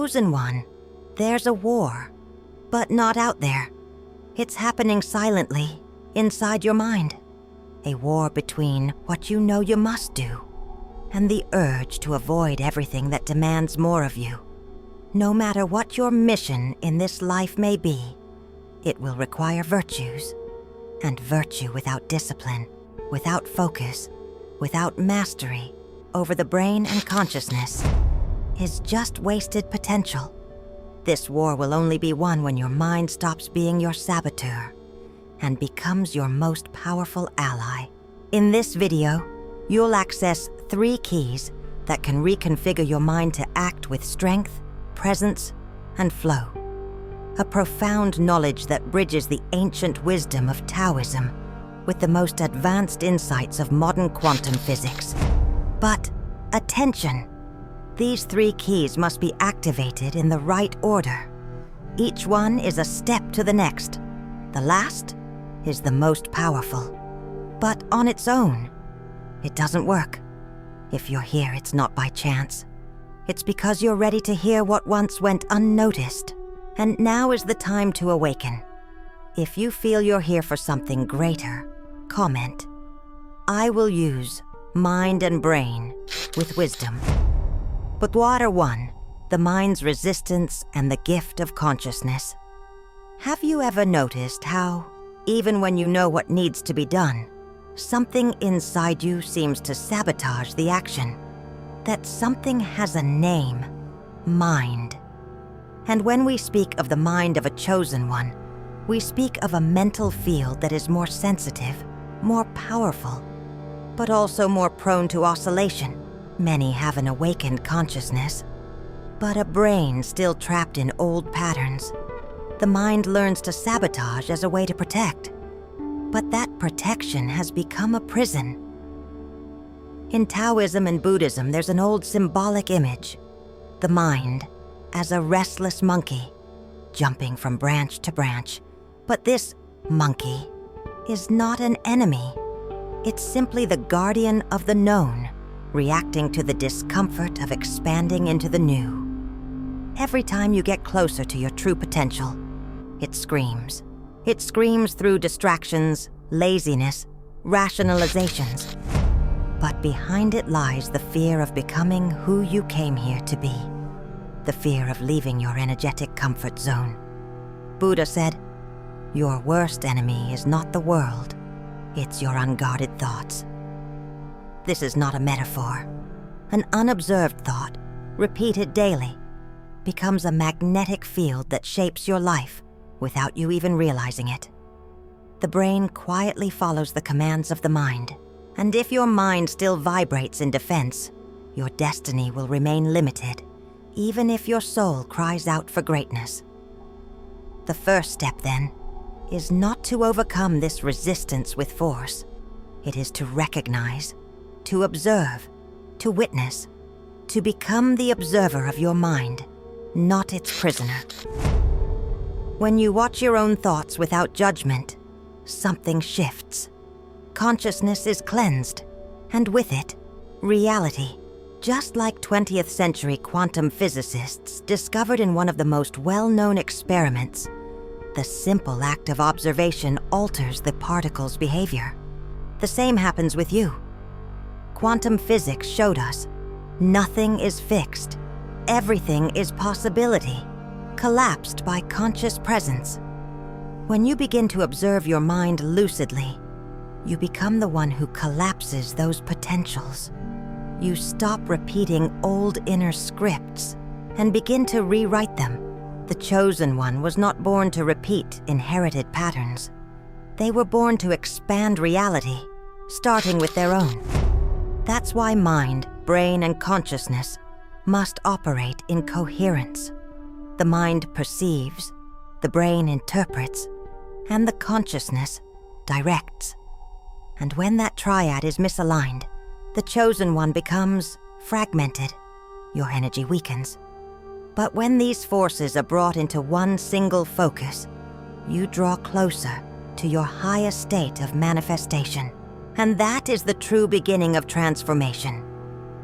Chosen One, there's a war, but not out there. It's happening silently, inside your mind. A war between what you know you must do and the urge to avoid everything that demands more of you. No matter what your mission in this life may be, it will require virtues. And virtue without discipline, without focus, without mastery over the brain and consciousness is just wasted potential. This war will only be won when your mind stops being your saboteur and becomes your most powerful ally. In this video, you'll access 3 keys that can reconfigure your mind to act with strength, presence, and flow. A profound knowledge that bridges the ancient wisdom of Taoism with the most advanced insights of modern quantum physics. But attention! These 3 keys must be activated in the right order. Each one is a step to the next. The last is the most powerful. But on its own, it doesn't work. If you're here, it's not by chance. It's because you're ready to hear what once went unnoticed. And now is the time to awaken. If you feel you're here for something greater, comment. I will use mind and brain with wisdom. But Water 1, the mind's resistance and the gift of consciousness. Have you ever noticed how, even when you know what needs to be done, something inside you seems to sabotage the action? That something has a name: mind. And when we speak of the mind of a chosen one, we speak of a mental field that is more sensitive, more powerful, but also more prone to oscillation. Many have an awakened consciousness, but a brain still trapped in old patterns. The mind learns to sabotage as a way to protect, but that protection has become a prison. In Taoism and Buddhism, there's an old symbolic image: the mind as a restless monkey, jumping from branch to branch. But this monkey is not an enemy. It's simply the guardian of the known, reacting to the discomfort of expanding into the new. Every time you get closer to your true potential, it screams. It screams through distractions, laziness, rationalizations. But behind it lies the fear of becoming who you came here to be. The fear of leaving your energetic comfort zone. Buddha said, "Your worst enemy is not the world, it's your unguarded thoughts." This is not a metaphor. An unobserved thought, repeated daily, becomes a magnetic field that shapes your life without you even realizing it. The brain quietly follows the commands of the mind, and if your mind still vibrates in defense, your destiny will remain limited, even if your soul cries out for greatness. The first step, then, is not to overcome this resistance with force. It is to recognize, to observe, to witness, to become the observer of your mind, not its prisoner. When you watch your own thoughts without judgment, something shifts. Consciousness is cleansed, and with it, reality. Just like 20th century quantum physicists discovered in one of the most well-known experiments, the simple act of observation alters the particle's behavior. The same happens with you. Quantum physics showed us nothing is fixed. Everything is possibility, collapsed by conscious presence. When you begin to observe your mind lucidly, you become the one who collapses those potentials. You stop repeating old inner scripts and begin to rewrite them. The chosen one was not born to repeat inherited patterns. They were born to expand reality, starting with their own. That's why mind, brain, and consciousness must operate in coherence. The mind perceives, the brain interprets, and the consciousness directs. And when that triad is misaligned, the chosen one becomes fragmented. Your energy weakens. But when these forces are brought into one single focus, you draw closer to your highest state of manifestation. And that is the true beginning of transformation.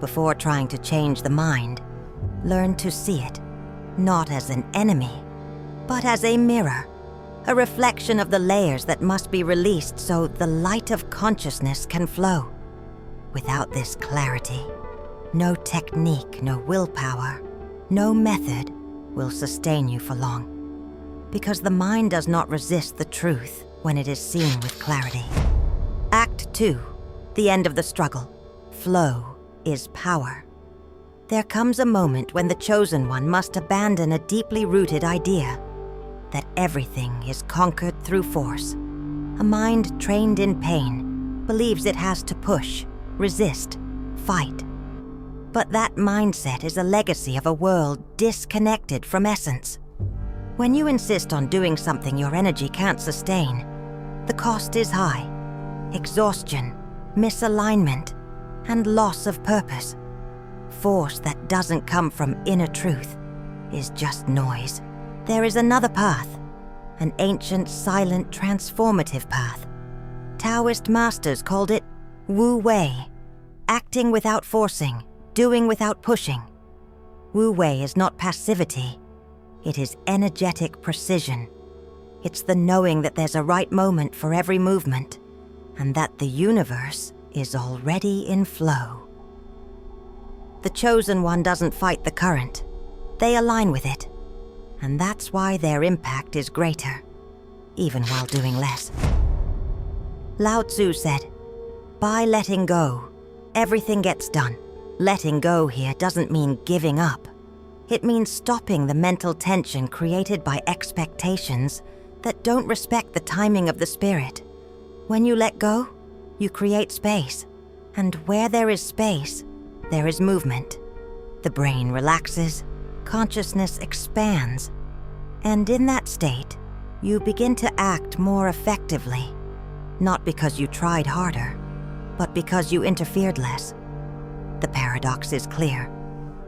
Before trying to change the mind, learn to see it. not as an enemy, but as a mirror, a reflection of the layers that must be released so the light of consciousness can flow. Without this clarity, no technique, no willpower, no method will sustain you for long, because the mind does not resist the truth when it is seen with clarity. Act 2, the end of the struggle. Flow is power. There comes a moment when the chosen one must abandon a deeply rooted idea that everything is conquered through force. A mind trained in pain believes it has to push, resist, fight. But that mindset is a legacy of a world disconnected from essence. When you insist on doing something your energy can't sustain, the cost is high. Exhaustion, misalignment, and loss of purpose. Force that doesn't come from inner truth is just noise. There is another path, an ancient, silent, transformative path. Taoist masters called it Wu Wei, acting without forcing, doing without pushing. Wu Wei is not passivity, it is energetic precision. It's the knowing that there's a right moment for every movement, and that the universe is already in flow. The chosen one doesn't fight the current, they align with it, and that's why their impact is greater, even while doing less. Lao Tzu said, "By letting go, everything gets done." Letting go here doesn't mean giving up. It means stopping the mental tension created by expectations that don't respect the timing of the spirit. When you let go, you create space, and where there is space, there is movement. The brain relaxes, consciousness expands, and in that state, you begin to act more effectively, not because you tried harder, but because you interfered less. The paradox is clear.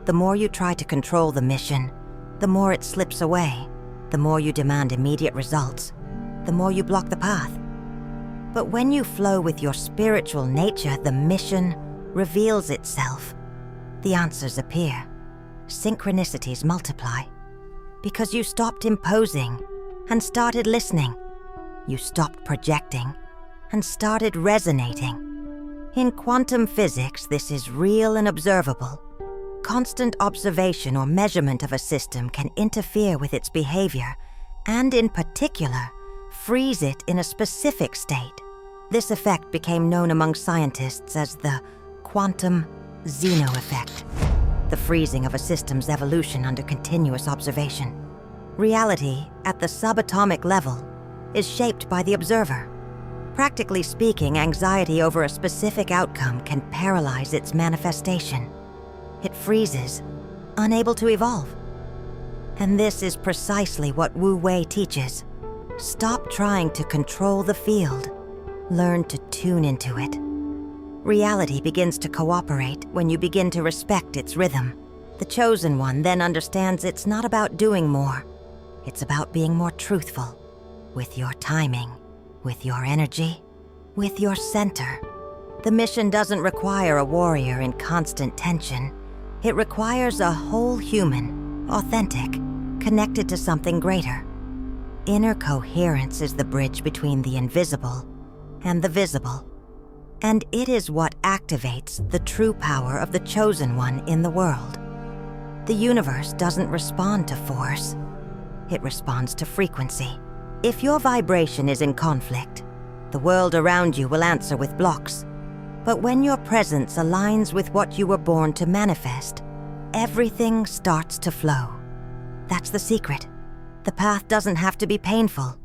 The more you try to control the mission, the more it slips away. The more you demand immediate results, the more you block the path. But when you flow with your spiritual nature, the mission reveals itself. The answers appear. Synchronicities multiply. Because you stopped imposing and started listening. You stopped projecting and started resonating. In quantum physics, this is real and observable. Constant observation or measurement of a system can interfere with its behavior, and in particular, freeze it in a specific state. This effect became known among scientists as the quantum Zeno effect, the freezing of a system's evolution under continuous observation. Reality, at the subatomic level, is shaped by the observer. Practically speaking, anxiety over a specific outcome can paralyze its manifestation. It freezes, unable to evolve. And this is precisely what Wu Wei teaches. Stop trying to control the field. Learn to tune into it. Reality begins to cooperate when you begin to respect its rhythm. The chosen one then understands it's not about doing more. It's about being more truthful with your timing, with your energy, with your center. The mission doesn't require a warrior in constant tension. It requires a whole human, authentic, connected to something greater. Inner coherence is the bridge between the invisible and the visible, and it is what activates the true power of the chosen one in the world. The universe doesn't respond to force, it responds to frequency. If your vibration is in conflict, the world around you will answer with blocks. But when your presence aligns with what you were born to manifest, everything starts to flow. That's the secret. The path doesn't have to be painful.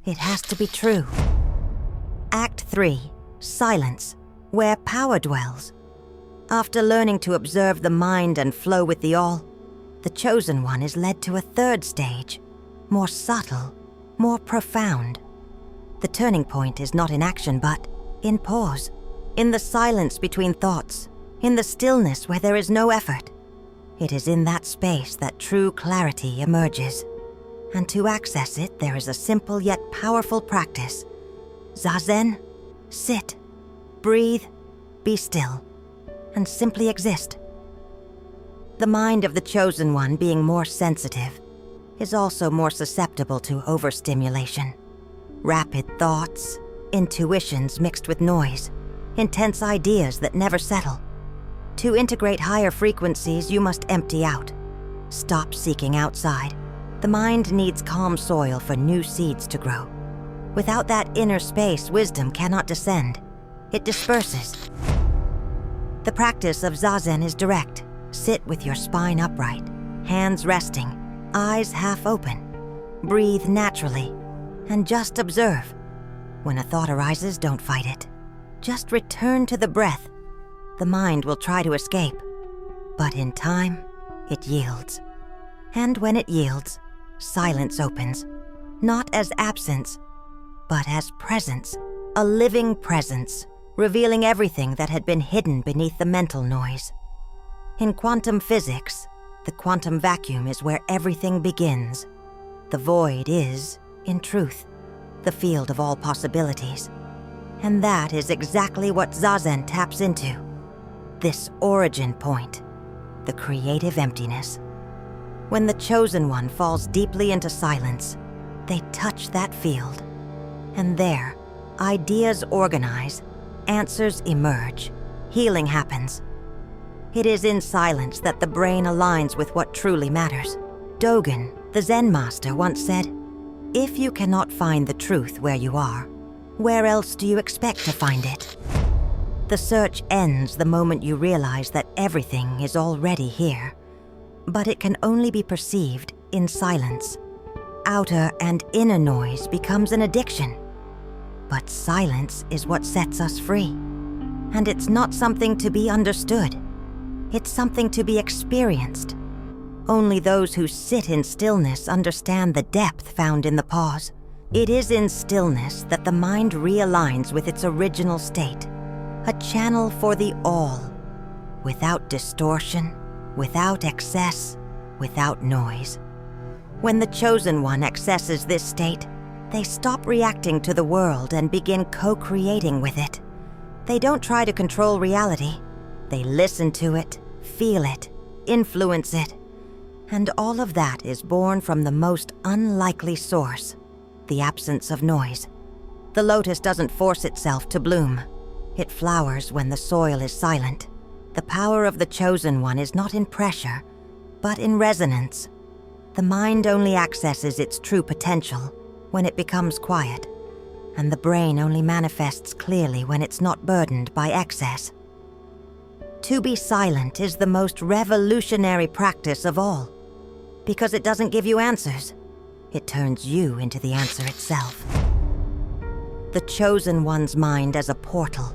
It has to be true. Act 3, Silence, where power dwells. After learning to observe the mind and flow with the all, the chosen one is led to a third stage, more subtle, more profound. The turning point is not in action, but in pause, in the silence between thoughts, in the stillness where there is no effort. It is in that space that true clarity emerges. And to access it, there is a simple yet powerful practice. Zazen, sit, breathe, be still, and simply exist. The mind of the chosen one, being more sensitive, is also more susceptible to overstimulation. Rapid thoughts, intuitions mixed with noise, intense ideas that never settle. To integrate higher frequencies, you must empty out. Stop seeking outside. The mind needs calm soil for new seeds to grow. Without that inner space, wisdom cannot descend. It disperses. The practice of Zazen is direct. Sit with your spine upright, hands resting, eyes half open. Breathe naturally, and just observe. When a thought arises, don't fight it. Just return to the breath. The mind will try to escape, but in time, it yields. And when it yields, silence opens, not as absence, but as presence, a living presence, revealing everything that had been hidden beneath the mental noise. In quantum physics, the quantum vacuum is where everything begins. The void is, in truth, the field of all possibilities. And that is exactly what Zazen taps into. This origin point, the creative emptiness. When the chosen one falls deeply into silence, they touch that field. And there, ideas organize, answers emerge, healing happens. It is in silence that the brain aligns with what truly matters. Dogen, the Zen master, once said, "If you cannot find the truth where you are, where else do you expect to find it?" The search ends the moment you realize that everything is already here, but it can only be perceived in silence. Outer and inner noise becomes an addiction. But silence is what sets us free. And it's not something to be understood. It's something to be experienced. Only those who sit in stillness understand the depth found in the pause. It is in stillness that the mind realigns with its original state, a channel for the all, without distortion, without excess, without noise. When the chosen one accesses this state, they stop reacting to the world and begin co-creating with it. They don't try to control reality. They listen to it, feel it, influence it. And all of that is born from the most unlikely source, the absence of noise. The lotus doesn't force itself to bloom. It flowers when the soil is silent. The power of the chosen one is not in pressure, but in resonance. The mind only accesses its true potential when it becomes quiet, and the brain only manifests clearly when it's not burdened by excess. To be silent is the most revolutionary practice of all, because it doesn't give you answers. It turns you into the answer itself. The chosen one's mind as a portal.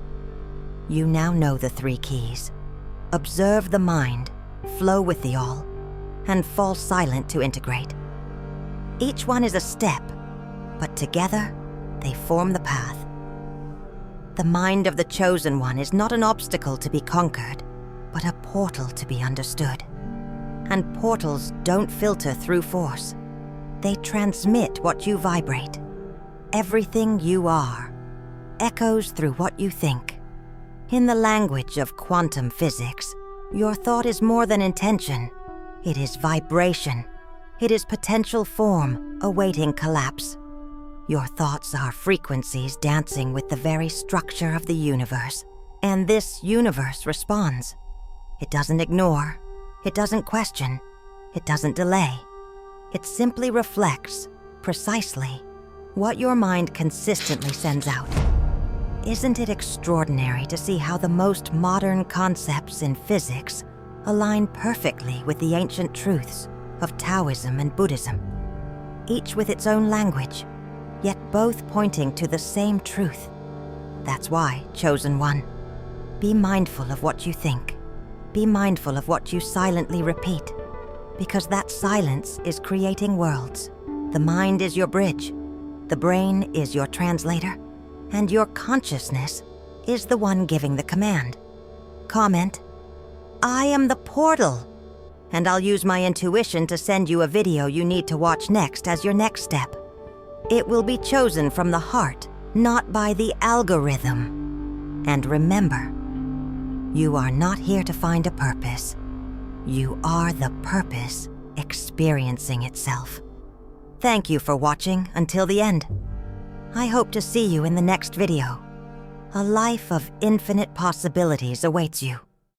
You now know the 3 keys. Observe the mind, flow with the all, and fall silent to integrate. Each one is a step, but together they form the path. The mind of the chosen one is not an obstacle to be conquered, but a portal to be understood. And portals don't filter through force. They transmit what you vibrate. Everything you are echoes through what you think. In the language of quantum physics, your thought is more than intention. It is vibration. It is potential form awaiting collapse. Your thoughts are frequencies dancing with the very structure of the universe. And this universe responds. It doesn't ignore. It doesn't question. It doesn't delay. It simply reflects, precisely, what your mind consistently sends out. Isn't it extraordinary to see how the most modern concepts in physics align perfectly with the ancient truths of Taoism and Buddhism, each with its own language, yet both pointing to the same truth? That's why, chosen one, be mindful of what you think. Be mindful of what you silently repeat, because that silence is creating worlds. The mind is your bridge, the brain is your translator, and your consciousness is the one giving the command. Comment, "I am the portal," and I'll use my intuition to send you a video you need to watch next as your next step. It will be chosen from the heart, not by the algorithm. And remember, you are not here to find a purpose. You are the purpose experiencing itself. Thank you for watching until the end. I hope to see you in the next video. A life of infinite possibilities awaits you.